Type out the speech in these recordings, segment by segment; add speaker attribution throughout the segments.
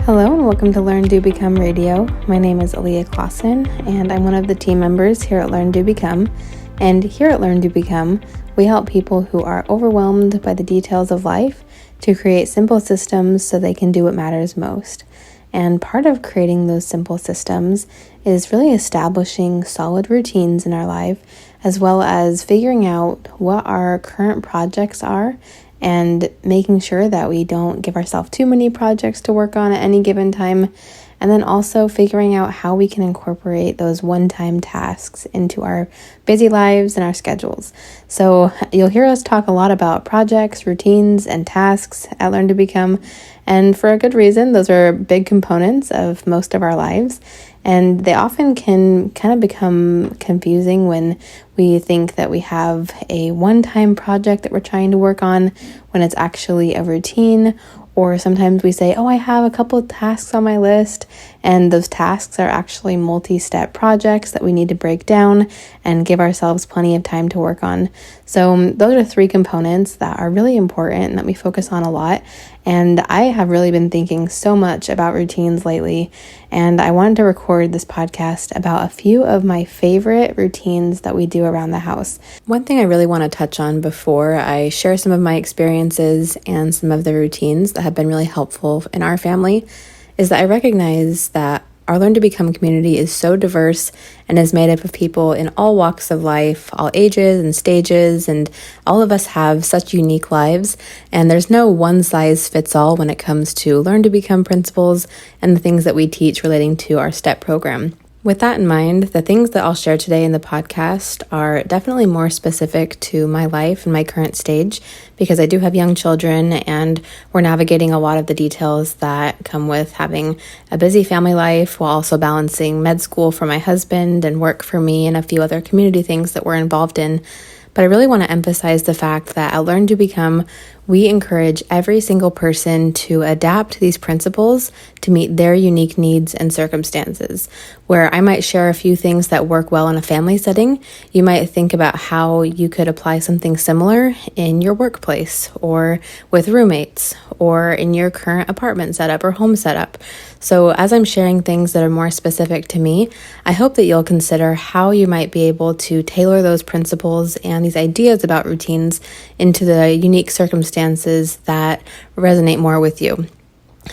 Speaker 1: Hello and welcome to Learn, Do, Become Radio. My name is Alia and I'm one of the team members here at Learn, Do, Become. And here at Learn, Do, Become, we help people who are overwhelmed by the details of life to create simple systems so they can do what matters most. And part of creating those simple systems is really establishing solid routines in our life, as well as figuring out what our current projects are and making sure that we don't give ourselves too many projects to work on at any given time. And then also figuring out how we can incorporate those one-time tasks into our busy lives and our schedules. So you'll hear us talk a lot about projects, routines, and tasks at Learn to Become. And for a good reason, those are big components of most of our lives. And they often can kind of become confusing when we think that we have a one-time project that we're trying to work on when it's actually a routine. Or sometimes we say, I have a couple of tasks on my list, and those tasks are actually multi-step projects that we need to break down and give ourselves plenty of time to work on. So those are three components that are really important and that we focus on a lot. And I have really been thinking so much about routines lately, and I wanted to record this podcast about a few of my favorite routines that we do around the house. One thing I really want to touch on before I share some of my experiences and some of the routines that have been really helpful in our family is that I recognize that our Learn to Become community is so diverse and is made up of people in all walks of life, all ages and stages, and all of us have such unique lives, and there's no one size fits all when it comes to Learn to Become principles and the things that we teach relating to our STEP program. With that in mind, the things that I'll share today in the podcast are definitely more specific to my life and my current stage because I do have young children and we're navigating a lot of the details that come with having a busy family life while also balancing med school for my husband and work for me and a few other community things that we're involved in. But I really want to emphasize the fact that at Learn to Become, we encourage every single person to adapt these principles to meet their unique needs and circumstances. Where I might share a few things that work well in a family setting, you might think about how you could apply something similar in your workplace or with roommates or in your current apartment setup or home setup. So as I'm sharing things that are more specific to me, I hope that you'll consider how you might be able to tailor those principles and these ideas about routines into the unique circumstances that resonate more with you.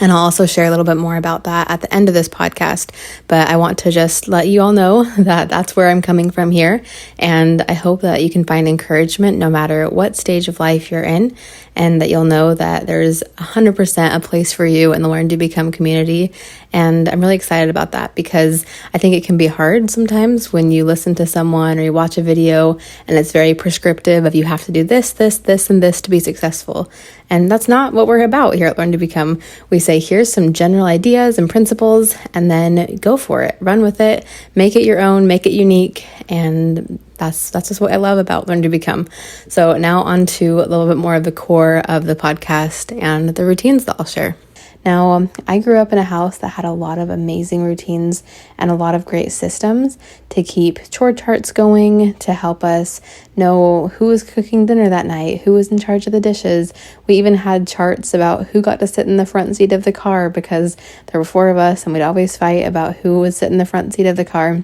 Speaker 1: And I'll also share a little bit more about that at the end of this podcast, but I want to just let you all know that that's where I'm coming from here, and I hope that you can find encouragement no matter what stage of life you're in, and that you'll know that there's 100% a place for you in the Learn to Become community, and I'm really excited about that because I think it can be hard sometimes when you listen to someone or you watch a video and it's very prescriptive of you have to do this, and this to be successful, and that's not what we're about here at Learn to Become. We say, here's some general ideas and principles, and then go for it. Run with it. Make it your own. Make it unique. And that's just what I love about Learn to Become. So now on to a little bit more of the core of the podcast and the routines that I'll share. Now, I grew up in a house that had a lot of amazing routines and a lot of great systems to keep chore charts going, to help us know who was cooking dinner that night, who was in charge of the dishes. We even had charts about who got to sit in the front seat of the car because there were four of us and we'd always fight about who would sit in the front seat of the car.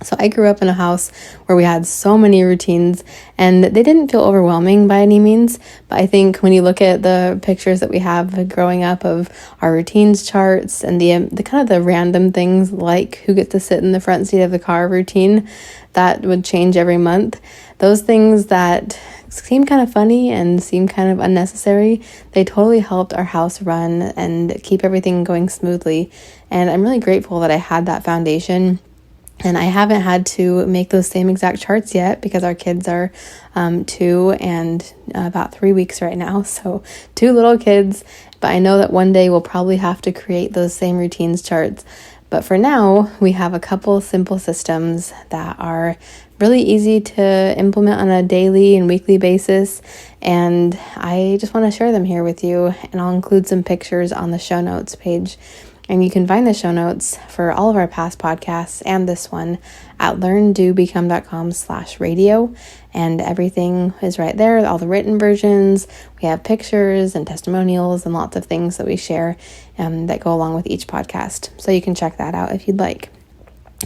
Speaker 1: So I grew up in a house where we had so many routines and they didn't feel overwhelming by any means. But I think when you look at the pictures that we have growing up of our routines charts and the kind of the random things like who gets to sit in the front seat of the car routine that would change every month, those things that seem kind of funny and seem kind of unnecessary, they totally helped our house run and keep everything going smoothly. And I'm really grateful that I had that foundation. And I haven't had to make those same exact charts yet because our kids are 2 and about 3 weeks right now. So 2 little kids, but I know that one day we'll probably have to create those same routines charts. But for now, we have a couple simple systems that are really easy to implement on a daily and weekly basis. And I just want to share them here with you. And I'll include some pictures on the show notes page. And you can find the show notes for all of our past podcasts and this one at learndobecome.com/radio. And everything is right there, all the written versions. We have pictures and testimonials and lots of things that we share that go along with each podcast. So you can check that out if you'd like.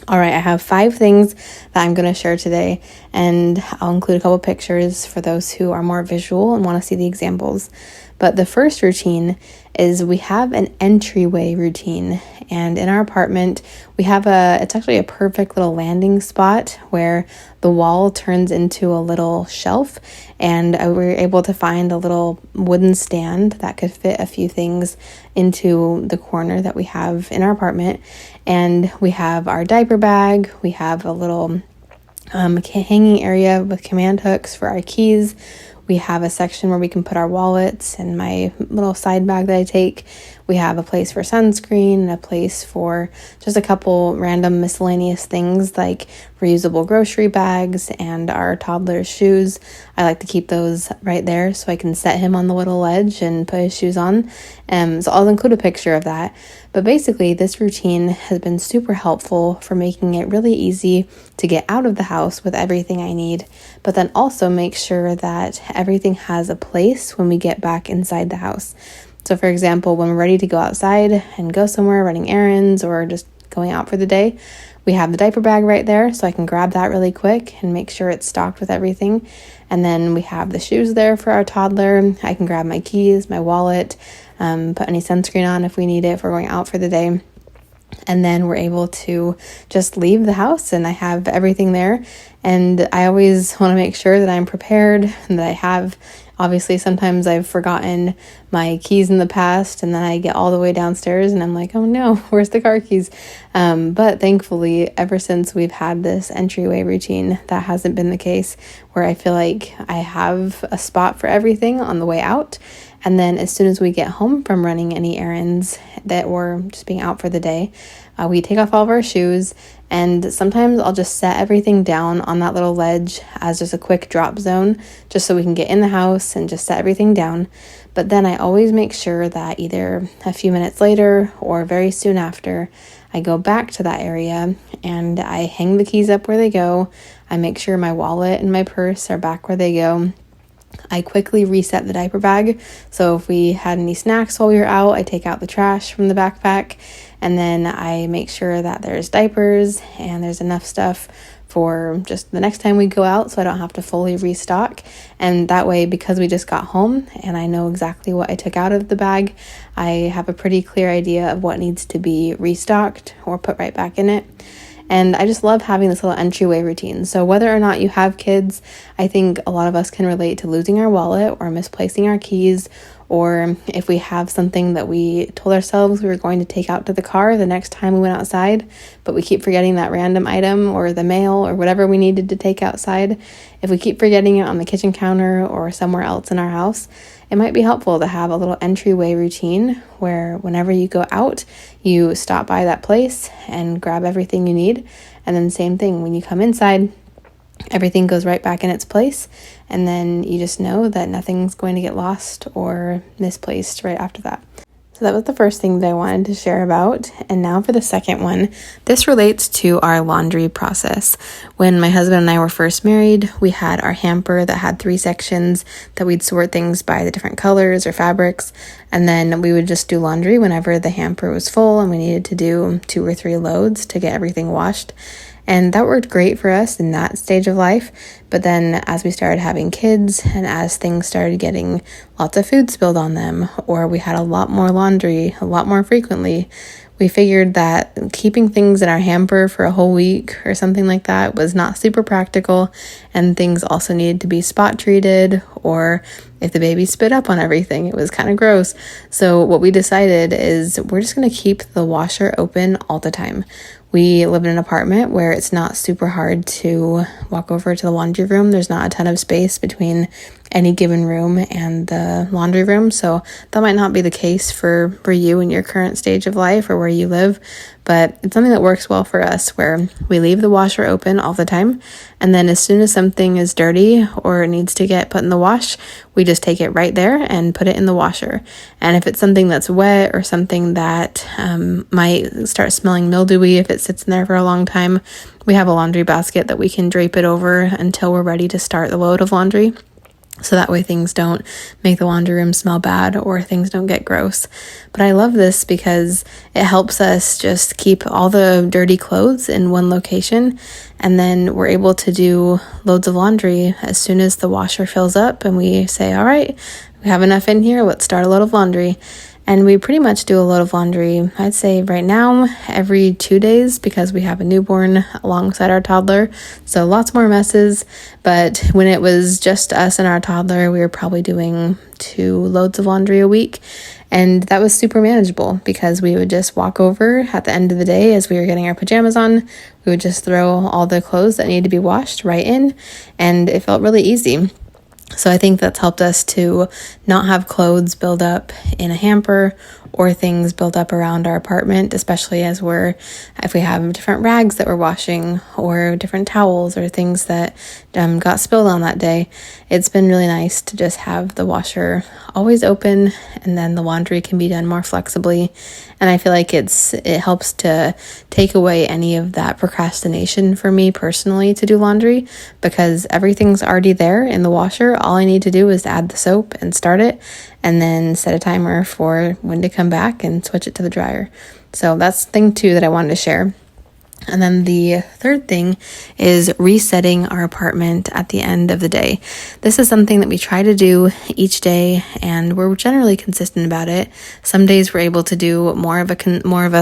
Speaker 1: All right, I have 5 things that I'm going to share today, and I'll include a couple pictures for those who are more visual and want to see the examples. But the first routine is we have an entryway routine, and in our apartment, we have it's actually a perfect little landing spot where the wall turns into a little shelf, and we were able to find a little wooden stand that could fit a few things into the corner that we have in our apartment. And we have our diaper bag, we have a little hanging area with command hooks for our keys. We have a section where we can put our wallets and my little side bag that I take. We have a place for sunscreen and a place for just a couple random miscellaneous things like reusable grocery bags and our toddler's shoes. I like to keep those right there so I can set him on the little ledge and put his shoes on. So I'll include a picture of that. But basically, this routine has been super helpful for making it really easy to get out of the house with everything I need, but then also make sure that everything has a place when we get back inside the house. So for example, when we're ready to go outside and go somewhere running errands or just going out for the day, we have the diaper bag right there, so I can grab that really quick and make sure it's stocked with everything. And then we have the shoes there for our toddler. I can grab my keys, my wallet, put any sunscreen on if we need it if we're going out for the day. And then we're able to just leave the house and I have everything there. And I always want to make sure that I'm prepared and that I have, obviously sometimes I've forgotten my keys in the past and then I get all the way downstairs and I'm like, oh no, where's the car keys? But thankfully, ever since we've had this entryway routine, that hasn't been the case, where I feel like I have a spot for everything on the way out. And then as soon as we get home from running any errands that we're just being out for the day, we take off all of our shoes, and sometimes I'll just set everything down on that little ledge as just a quick drop zone, just so we can get in the house and just set everything down. But then I always make sure that either a few minutes later or very soon after, I go back to that area and I hang the keys up where they go. I make sure my wallet and my purse are back where they go. I quickly reset the diaper bag. So if we had any snacks while we were out, I take out the trash from the backpack, and then I make sure that there's diapers and there's enough stuff for just the next time we go out, so I don't have to fully restock. And that way, because we just got home and I know exactly what I took out of the bag, I have a pretty clear idea of what needs to be restocked or put right back in it. And I just love having this little entryway routine. So whether or not you have kids, I think a lot of us can relate to losing our wallet or misplacing our keys, or if we have something that we told ourselves we were going to take out to the car the next time we went outside, but we keep forgetting that random item or the mail or whatever we needed to take outside. If we keep forgetting it on the kitchen counter or somewhere else in our house, it might be helpful to have a little entryway routine where whenever you go out, you stop by that place and grab everything you need. And then same thing, when you come inside, everything goes right back in its place. And then you just know that nothing's going to get lost or misplaced right after that. So that was the first thing that I wanted to share about. And now for the second one. This relates to our laundry process. When my husband and I were first married, we had our hamper that had 3 sections that we'd sort things by the different colors or fabrics. And then we would just do laundry whenever the hamper was full and we needed to do 2 or 3 loads to get everything washed. And that worked great for us in that stage of life. But then as we started having kids and as things started getting lots of food spilled on them, or we had a lot more laundry a lot more frequently, we figured that keeping things in our hamper for a whole week or something like that was not super practical, and things also needed to be spot treated, or if the baby spit up on everything, it was kind of gross. So what we decided is we're just going to keep the washer open all the time. We live in an apartment where it's not super hard to walk over to the laundry room. There's not a ton of space between any given room and the laundry room. So that might not be the case for you in your current stage of life or where you live, but it's something that works well for us, where we leave the washer open all the time. And then as soon as something is dirty or it needs to get put in the wash, we just take it right there and put it in the washer. And if it's something that's wet or something that might start smelling mildewy if it sits in there for a long time, we have a laundry basket that we can drape it over until we're ready to start the load of laundry. so that way things don't make the laundry room smell bad or things don't get gross. But I love this because it helps us just keep all the dirty clothes in one location, and then we're able to do loads of laundry as soon as the washer fills up and we say, all right, we have enough in here, let's start a load of laundry. And we pretty much do a load of laundry, I'd say right now, every 2 days, because we have a newborn alongside our toddler. So lots more messes. But when it was just us and our toddler, we were probably doing 2 loads of laundry a week. And that was super manageable because we would just walk over at the end of the day as we were getting our pajamas on. We would just throw all the clothes that needed to be washed right in. And it felt really easy. So I think that's helped us to not have clothes build up in a hamper or things build up around our apartment, especially if we have different rags that we're washing or different towels or things that got spilled on that day. It's been really nice to just have the washer always open, and then the laundry can be done more flexibly. And I feel like it helps to take away any of that procrastination for me personally to do laundry, because everything's already there in the washer. All I need to do is add the soap and start it, and then set a timer for when to come back and switch it to the dryer. So that's thing 2 that I wanted to share. And then the third thing is resetting our apartment at the end of the day. This is something that we try to do each day, and we're generally consistent about it. Some days we're able to do more of a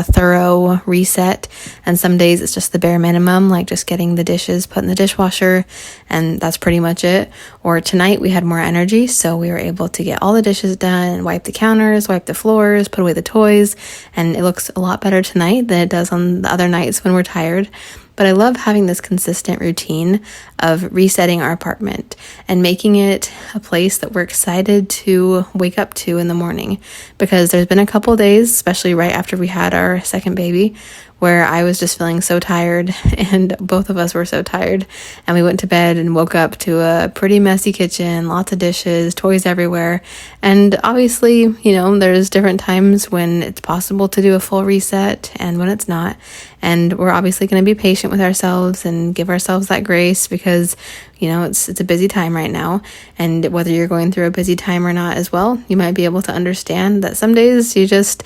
Speaker 1: thorough reset, and some days it's just the bare minimum, like just getting the dishes put in the dishwasher, and that's pretty much it. Or tonight we had more energy, so we were able to get all the dishes done, wipe the counters, wipe the floors, put away the toys, and it looks a lot better tonight than it does on the other nights when we're tired. But I love having this consistent routine of resetting our apartment and making it a place that we're excited to wake up to in the morning, because there's been a couple days, especially right after we had our second baby, where I was just feeling so tired, and both of us were so tired, and we went to bed and woke up to a pretty messy kitchen, lots of dishes, toys everywhere. And obviously, there's different times when it's possible to do a full reset and when it's not. And we're obviously going to be patient with ourselves and give ourselves that grace, because it's a busy time right now. And whether you're going through a busy time or not as well, you might be able to understand that some days you just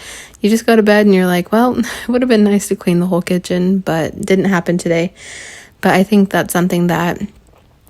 Speaker 1: go to bed and you're like, well, it would have been nice to clean the whole kitchen, but it didn't happen today. But I think that's something that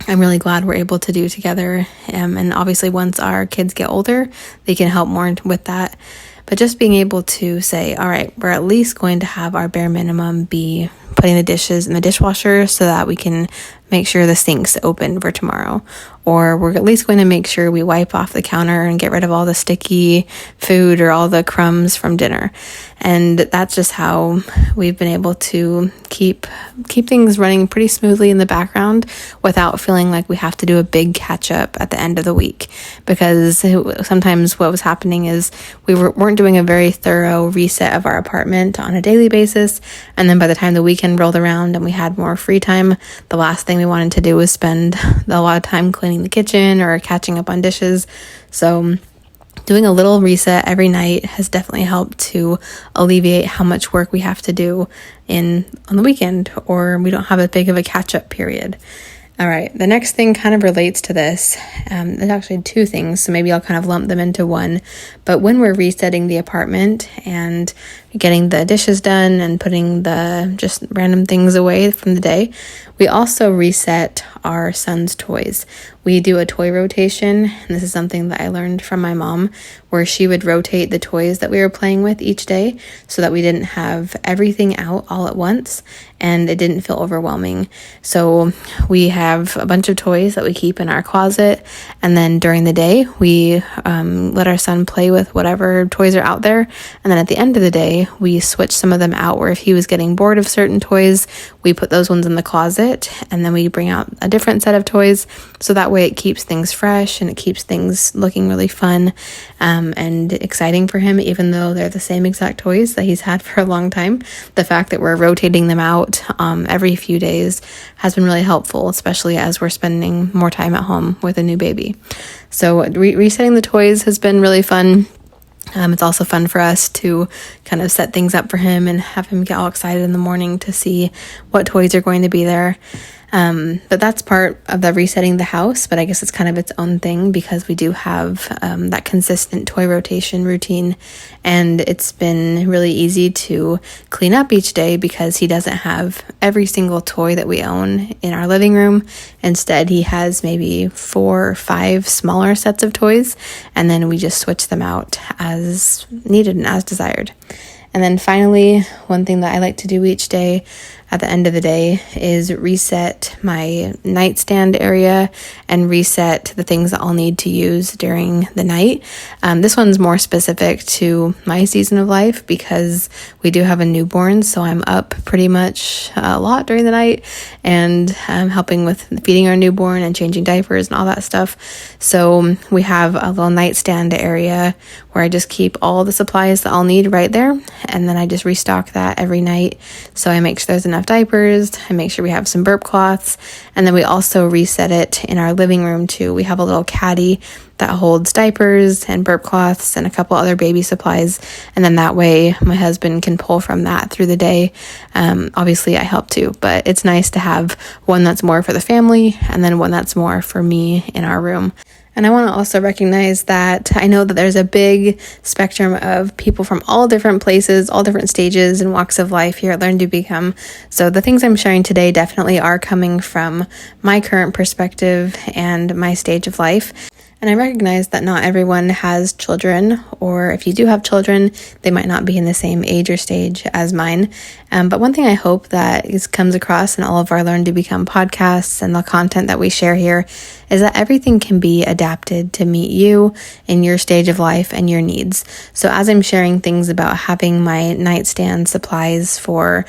Speaker 1: I'm really glad we're able to do together. And obviously once our kids get older, they can help more with that. But just being able to say, all right, we're at least going to have our bare minimum be putting the dishes in the dishwasher so that we can make sure the sink's open for tomorrow. Or we're at least going to make sure we wipe off the counter and get rid of all the sticky food or all the crumbs from dinner. And that's just how we've been able to keep things running pretty smoothly in the background without feeling like we have to do a big catch up at the end of the week. Because sometimes what was happening is we weren't doing a very thorough reset of our apartment on a daily basis. And then by the time the weekend rolled around and we had more free time, the last thing we wanted to do was spend a lot of time cleaning the kitchen or catching up on dishes. So doing a little reset every night has definitely helped to alleviate how much work we have to do on the weekend, or we don't have as big of a catch-up period. All right, the next thing kind of relates to this. There's actually 2 things, so maybe I'll kind of lump them into one. But when we're resetting the apartment and getting the dishes done and putting the just random things away from the day, we also reset our son's toys. We do a toy rotation, and this is something that I learned from my mom, where she would rotate the toys that we were playing with each day so that we didn't have everything out all at once and it didn't feel overwhelming. So we have a bunch of toys that we keep in our closet, and then during the day we let our son play with whatever toys are out there, and then at the end of the day we switch some of them out, where if he was getting bored of certain toys, we put those ones in the closet, and then we bring out a different set of toys, so that way it keeps things fresh and it keeps things looking really fun and exciting for him, even though they're the same exact toys that he's had for a long time. The fact that we're rotating them out every few days has been really helpful, especially as we're spending more time at home with a new baby. So resetting the toys has been really fun. It's also fun for us to kind of set things up for him and have him get all excited in the morning to see what toys are going to be there. But that's part of the resetting the house, but I guess it's kind of its own thing because we do have that consistent toy rotation routine, and it's been really easy to clean up each day because he doesn't have every single toy that we own in our living room. Instead, he has maybe 4 or 5 smaller sets of toys, and then we just switch them out as needed and as desired. And then finally, one thing that I like to do each day at the end of the day is reset my nightstand area and reset the things that I'll need to use during the night. This one's more specific to my season of life because we do have a newborn, so I'm up pretty much a lot during the night and helping with feeding our newborn and changing diapers and all that stuff. So we have a little nightstand area where I just keep all the supplies that I'll need right there, and then I just restock that every night. So I make sure there's enough diapers, I make sure we have some burp cloths, and then we also reset it in our living room too. We have a little caddy that holds diapers and burp cloths and a couple other baby supplies, and then that way my husband can pull from that through the day. Obviously I help too, but it's nice to have one that's more for the family and then one that's more for me in our room. And I want to also recognize that I know that there's a big spectrum of people from all different places, all different stages and walks of life here at Learn to Become. So the things I'm sharing today definitely are coming from my current perspective and my stage of life. And I recognize that not everyone has children, or if you do have children, they might not be in the same age or stage as mine. But one thing I hope that comes across in all of our Learn to Become podcasts and the content that we share here is that everything can be adapted to meet you in your stage of life and your needs. So as I'm sharing things about having my nightstand supplies for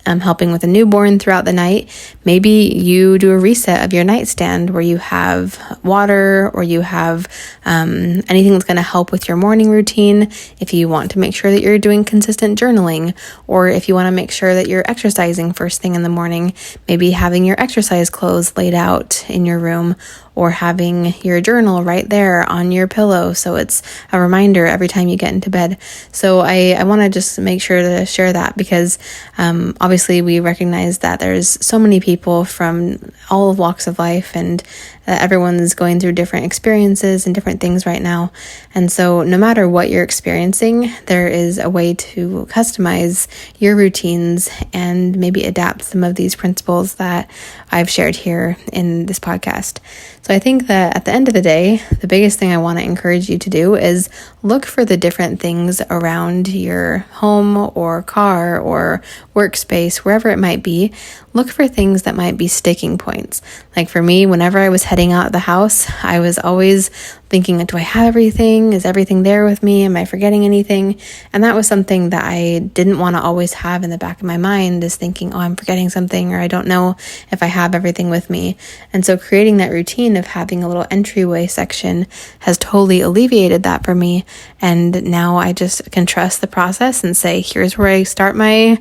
Speaker 1: helping with a newborn throughout the night, maybe you do a reset of your nightstand where you have water or you have anything that's going to help with your morning routine. If you want to make sure that you're doing consistent journaling, or if you want to make sure that you're exercising first thing in the morning, maybe having your exercise clothes laid out in your room, or having your journal right there on your pillow so it's a reminder every time you get into bed. So I want to just make sure to share that because obviously we recognize that there's so many people from all walks of life, and everyone's going through different experiences and different things right now. And so no matter what you're experiencing, there is a way to customize your routines and maybe adapt some of these principles that I've shared here in this podcast. So I think that at the end of the day, the biggest thing I want to encourage you to do is look for the different things around your home or car or workspace, wherever it might be. Look for things that might be sticking points. Like for me, whenever I was heading out of the house, I was always thinking, do I have everything? Is everything there with me? Am I forgetting anything? And that was something that I didn't want to always have in the back of my mind, is thinking, oh, I'm forgetting something, or I don't know if I have everything with me. And so creating that routine of having a little entryway section has totally alleviated that for me. And now I just can trust the process and say, here's where I start my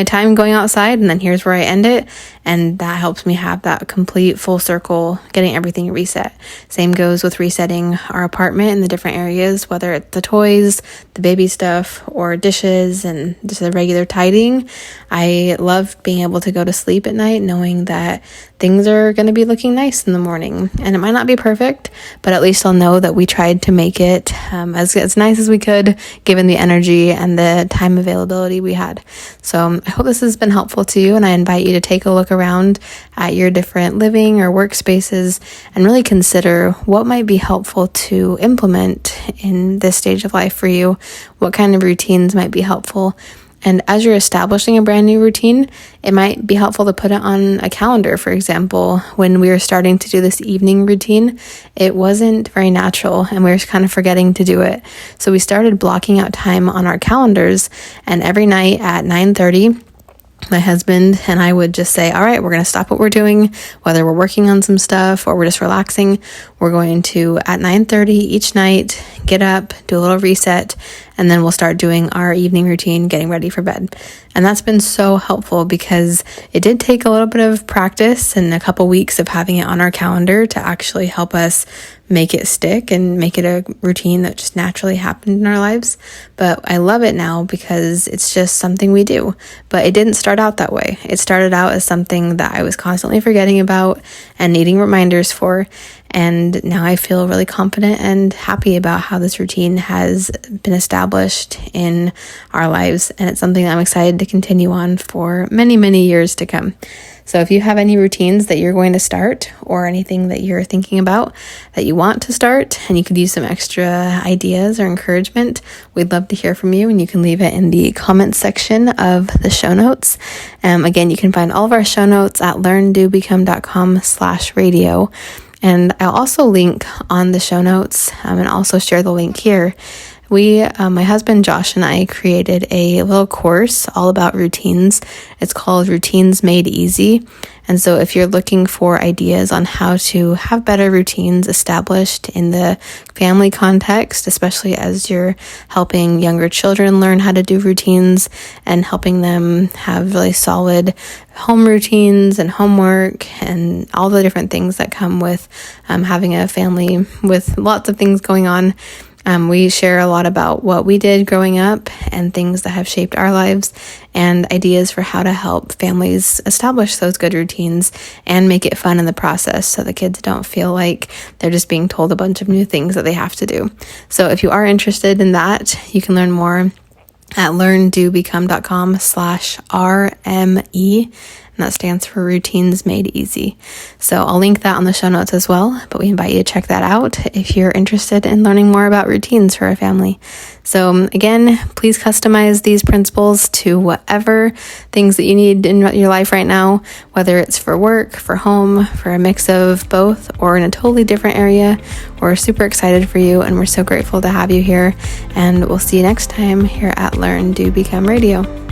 Speaker 1: time going outside, and then here's where I end it. And that helps me have that complete full circle, getting everything reset. Same goes with resetting our apartment in the different areas, whether it's the toys, the baby stuff, or dishes, and just a regular tidying. I love being able to go to sleep at night knowing that things are going to be looking nice in the morning. And it might not be perfect, but at least I'll know that we tried to make it as nice as we could, given the energy and the time availability we had. So I hope this has been helpful to you, and I invite you to take a look around at your different living or workspaces and really consider what might be helpful to implement in this stage of life for you. What kind of routines might be helpful? And as you're establishing a brand new routine, it might be helpful to put it on a calendar. For example, when we were starting to do this evening routine, it wasn't very natural and we were kind of forgetting to do it. So we started blocking out time on our calendars, and every night at 9:30, my husband and I would just say, all right, we're going to stop what we're doing, whether we're working on some stuff or we're just relaxing. We're going to, at 9:30 each night, get up, do a little reset, and then we'll start doing our evening routine, getting ready for bed. And that's been so helpful because it did take a little bit of practice and a couple weeks of having it on our calendar to actually help us make it stick and make it a routine that just naturally happened in our lives. But I love it now because it's just something we do. But it didn't start out that way. It started out as something that I was constantly forgetting about and needing reminders for. And now I feel really confident and happy about how this routine has been established in our lives. And it's something that I'm excited to continue on for many, many years to come. So if you have any routines that you're going to start or anything that you're thinking about that you want to start and you could use some extra ideas or encouragement, we'd love to hear from you, and you can leave it in the comments section of the show notes. Again, you can find all of our show notes at learndobecome.com/radio. And I'll also link on the show notes and also share the link here. My husband Josh and I created a little course all about routines. It's called Routines Made Easy. And so if you're looking for ideas on how to have better routines established in the family context, especially as you're helping younger children learn how to do routines and helping them have really solid home routines and homework and all the different things that come with having a family with lots of things going on. We share a lot about what we did growing up and things that have shaped our lives and ideas for how to help families establish those good routines and make it fun in the process so the kids don't feel like they're just being told a bunch of new things that they have to do. So if you are interested in that, you can learn more at learndobecome.com/RME. And that stands for Routines Made Easy. So I'll link that on the show notes as well, but we invite you to check that out if you're interested in learning more about routines for a family. So again, please customize these principles to whatever things that you need in your life right now, whether it's for work, for home, for a mix of both, or in a totally different area. We're super excited for you, and we're so grateful to have you here. And we'll see you next time here at Learn, Do, Become Radio.